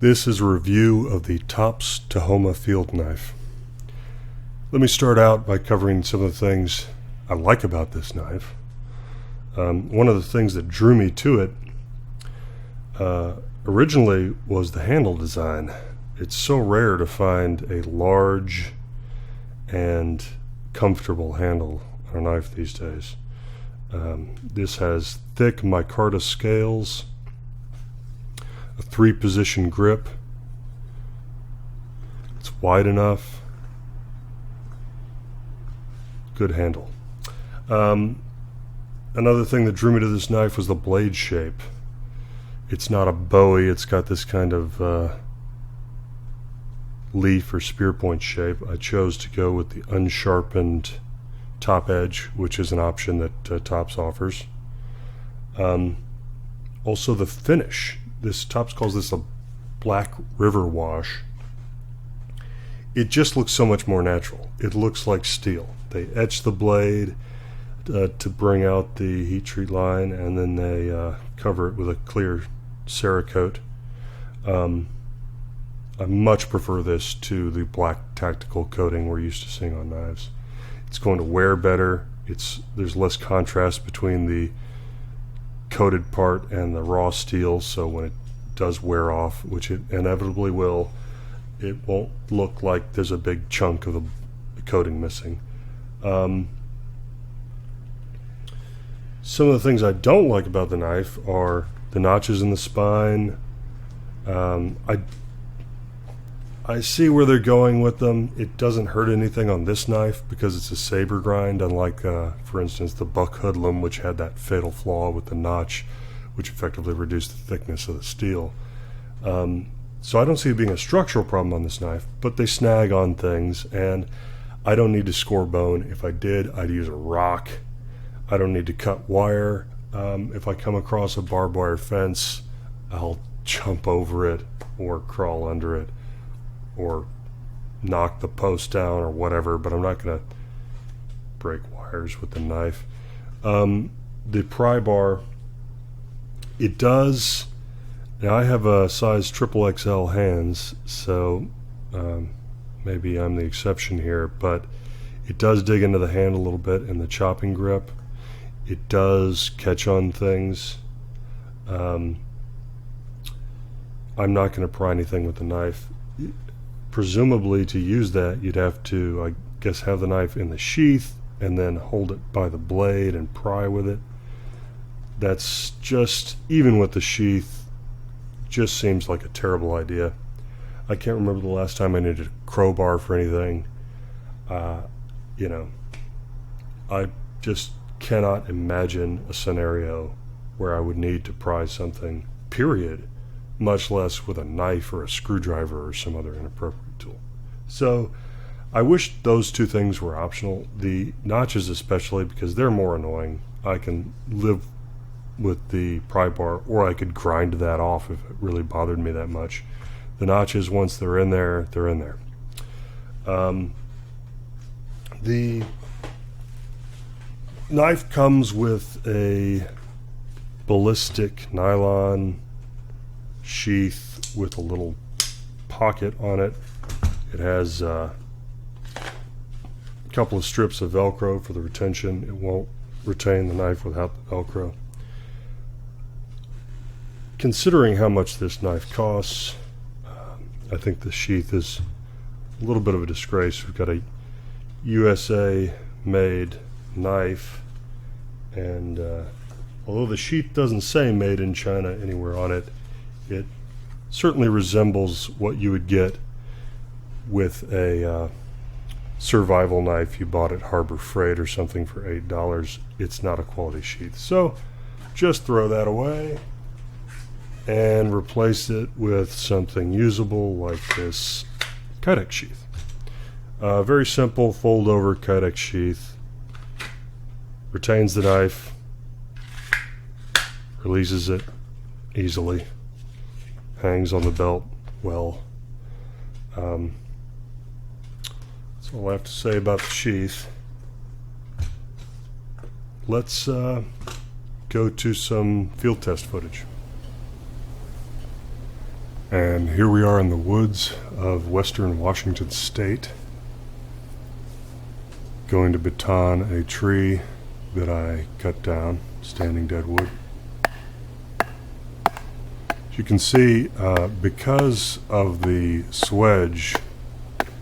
This is a review of the TOPS Tahoma Field knife. Let me start out by covering some of the things I like about this knife. One of the things that drew me to it originally was the handle design. It's so rare to find a large and comfortable handle on a knife these days. This has thick micarta scales, a 3-position grip. It's wide enough. Good handle. Another thing that drew me to this knife was the blade shape. It's not a bowie, it's got this kind of leaf or spear point shape. I chose to go with the unsharpened top edge, which is an option that TOPS offers. Also the finish. This TOPS calls this a black river wash. It just looks so much more natural. It looks like steel. They etch the blade to bring out the heat treat line, and then they cover it with a clear Cerakote. I much prefer this to the black tactical coating we're used to seeing on knives. It's going to wear better. There's less contrast between the coated part and the raw steel, so when it does wear off, which it inevitably will, it won't look like there's a big chunk of the coating missing. Some of the things I don't like about the knife are the notches in the spine. I see where they're going with them. It doesn't hurt anything on this knife because it's a saber grind, unlike, for instance, the Buck Hoodlum, which had that fatal flaw with the notch, which effectively reduced the thickness of the steel. So I don't see it being a structural problem on this knife, but they snag on things, and I don't need to score bone. If I did, I'd use a rock. I don't need to cut wire. If I come across a barbed wire fence, I'll jump over it or crawl under it or knock the post down or whatever, but I'm not going to break wires with the knife. The pry bar, it does. Now I have a size XXL hands, so maybe I'm the exception here, but it does dig into the hand a little bit in the chopping grip. It does catch on things. I'm not going to pry anything with the knife. Presumably to use that, you'd have to, I guess, have the knife in the sheath and then hold it by the blade and pry with it. That's just, even with the sheath, just seems like a terrible idea. I can't remember the last time I needed a crowbar for anything. I just cannot imagine a scenario where I would need to pry something, period, much less with a knife or a screwdriver or some other inappropriate tool. So I wish those two things were optional. The notches especially, because they're more annoying. I can live with the pry bar, or I could grind that off if it really bothered me that much. The notches, once they're in there, they're in there. The knife comes with a ballistic nylon sheath with a little pocket on it. It has a couple of strips of Velcro for the retention. It won't retain the knife without the Velcro. Considering how much this knife costs, I think the sheath is a little bit of a disgrace. We've got a USA made knife, and although the sheath doesn't say made in China anywhere on it, it certainly resembles what you would get with a survival knife you bought at Harbor Freight or something for $8. It's not a quality sheath. So just throw that away and replace it with something usable like this Kydex sheath. Very simple fold over Kydex sheath. Retains the knife, releases it easily, hangs on the belt well. That's all I have to say about the sheath. Let's go to some field test footage. And here we are in the woods of western Washington State, going to baton a tree that I cut down, standing dead wood. As you can see, because of the swedge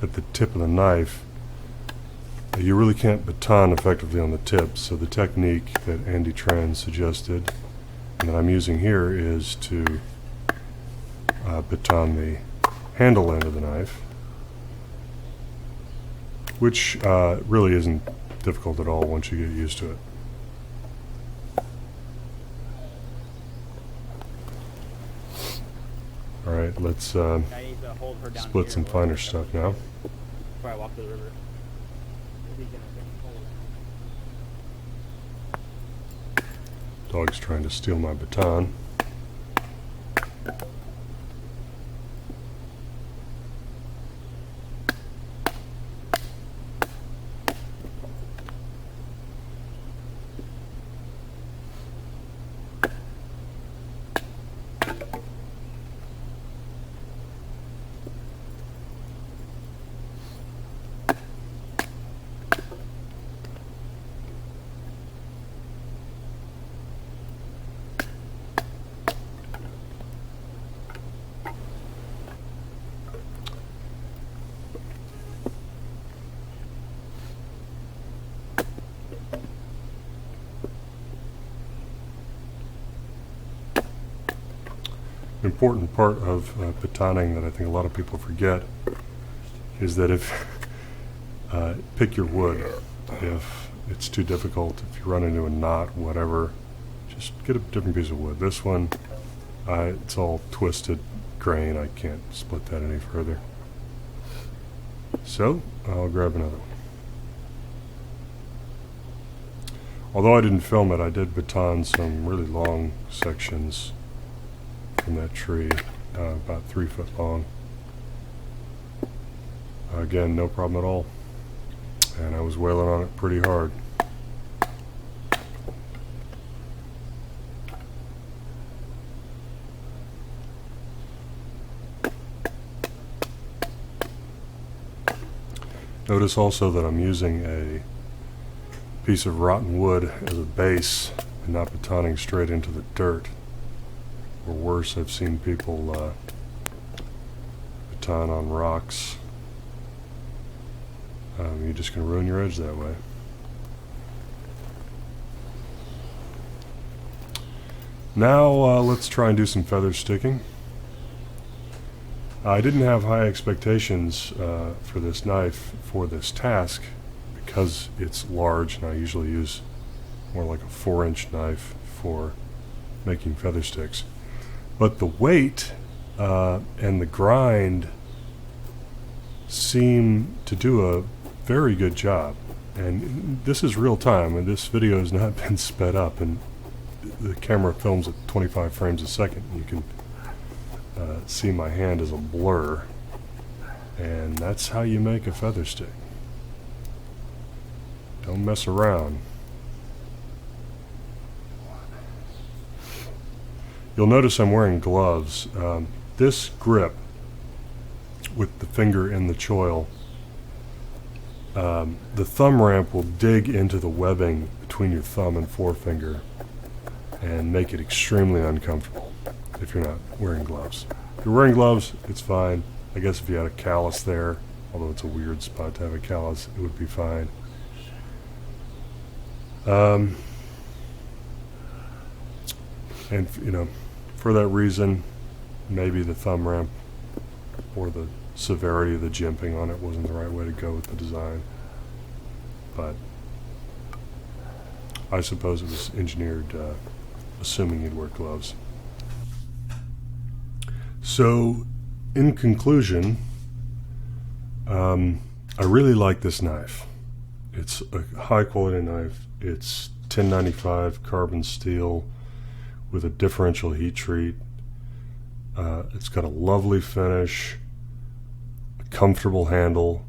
at the tip of the knife, you really can't baton effectively on the tip. So the technique that Andy Tran suggested and that I'm using here is to baton the handle end of the knife, which really isn't difficult at all once you get used to it. Alright, let's split some finer stuff now. Before I walk to the river. Dog's trying to steal my baton. Important part of batoning that I think a lot of people forget is that if pick your wood. If it's too difficult, if you run into a knot, whatever, just get a different piece of wood. This one, it's all twisted grain. I can't split that any further. So I'll grab another one. Although I didn't film it, I did baton some really long sections from that tree, about 3 foot long. Again, no problem at all. And I was wailing on it pretty hard. Notice also that I'm using a piece of rotten wood as a base and not batoning straight into the dirt. Or worse, I've seen people baton on rocks. You're just going to ruin your edge that way. Now let's try and do some feather sticking. I didn't have high expectations for this knife for this task because it's large, and I usually use more like a 4-inch knife for making feather sticks. But the weight and the grind seem to do a very good job. And this is real time, and this video has not been sped up, and the camera films at 25 frames a second. You can see my hand as a blur, and that's how you make a feather stick. Don't mess around. You'll notice I'm wearing gloves. This grip with the finger in the choil, the thumb ramp will dig into the webbing between your thumb and forefinger and make it extremely uncomfortable if you're not wearing gloves. If you're wearing gloves, it's fine. I guess if you had a callus there, although it's a weird spot to have a callus, it would be fine. And you know, for that reason, maybe the thumb ramp or the severity of the jimping on it wasn't the right way to go with the design. But I suppose it was engineered assuming you'd wear gloves. So, in conclusion, I really like this knife. It's a high quality knife. It's 1095 carbon steel with a differential heat treat. It's got a lovely finish, a comfortable handle,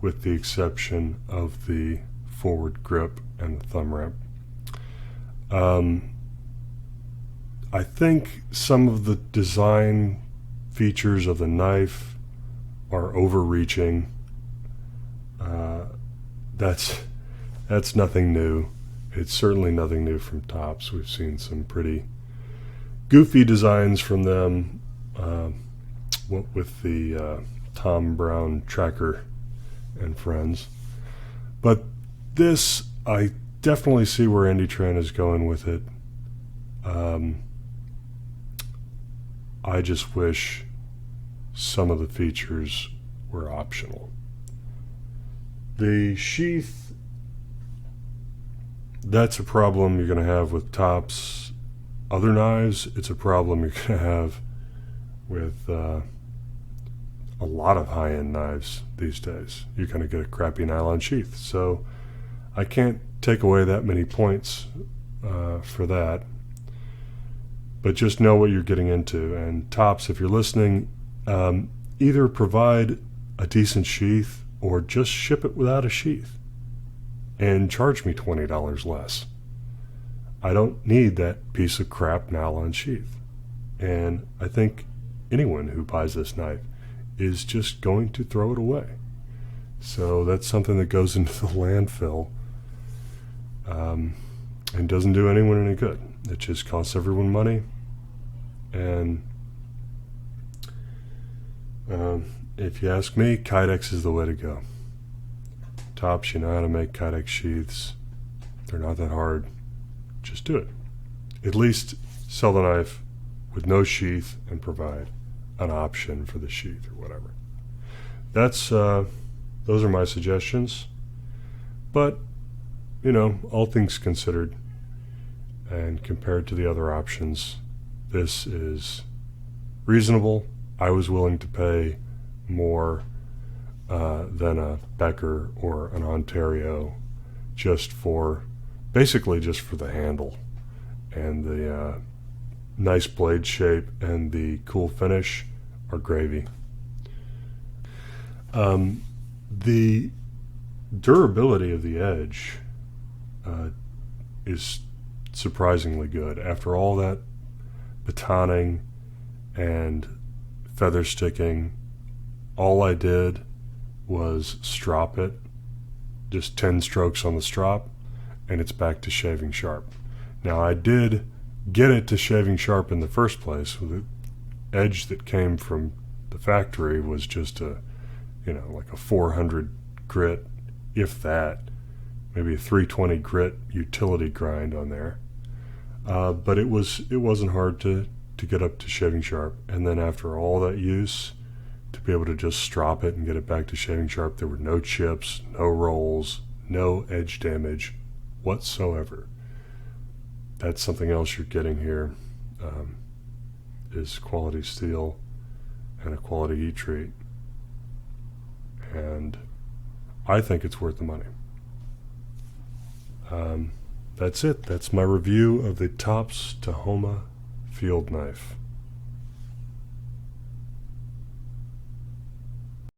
with the exception of the forward grip and the thumb ramp. I think some of the design features of the knife are overreaching. That's nothing new. It's certainly nothing new from TOPS. We've seen some pretty goofy designs from them, with the Tom Brown tracker and friends. But this, I definitely see where Andy Tran is going with it. I just wish some of the features were optional. The sheath, that's a problem you're going to have with TOPS. Other knives, it's a problem you're going to have with a lot of high-end knives these days. You're going to get a crappy nylon sheath. So I can't take away that many points for that. But just know what you're getting into. And TOPS, if you're listening, either provide a decent sheath or just ship it without a sheath and charge me $20 less. I don't need that piece of crap nylon sheath. And I think anyone who buys this knife is just going to throw it away. So that's something that goes into the landfill and doesn't do anyone any good. It just costs everyone money. And if you ask me, Kydex is the way to go. TOPS, you know how to make Kydex sheaths. They're not that hard. Just do it. At least sell the knife with no sheath and provide an option for the sheath or whatever. Those are my suggestions. But, you know, all things considered and compared to the other options, this is reasonable. I was willing to pay more than a Becker or an Ontario basically just for the handle and the nice blade shape and the cool finish are gravy. The durability of the edge is surprisingly good. After all that batoning and feather sticking, all I did was strop it, just 10 strokes on the strop, and it's back to shaving sharp. Now, I did get it to shaving sharp in the first place. The edge that came from the factory was just like a 400 grit, if that, maybe a 320 grit utility grind on there. But it wasn't hard to get up to shaving sharp. And then after all that use, to be able to just strop it and get it back to shaving sharp, there were no chips, no rolls, no edge damage whatsoever. That's something else you're getting here, is quality steel and a quality heat treat. And I think it's worth the money. That's it. That's my review of the TOPS Tahoma Field knife.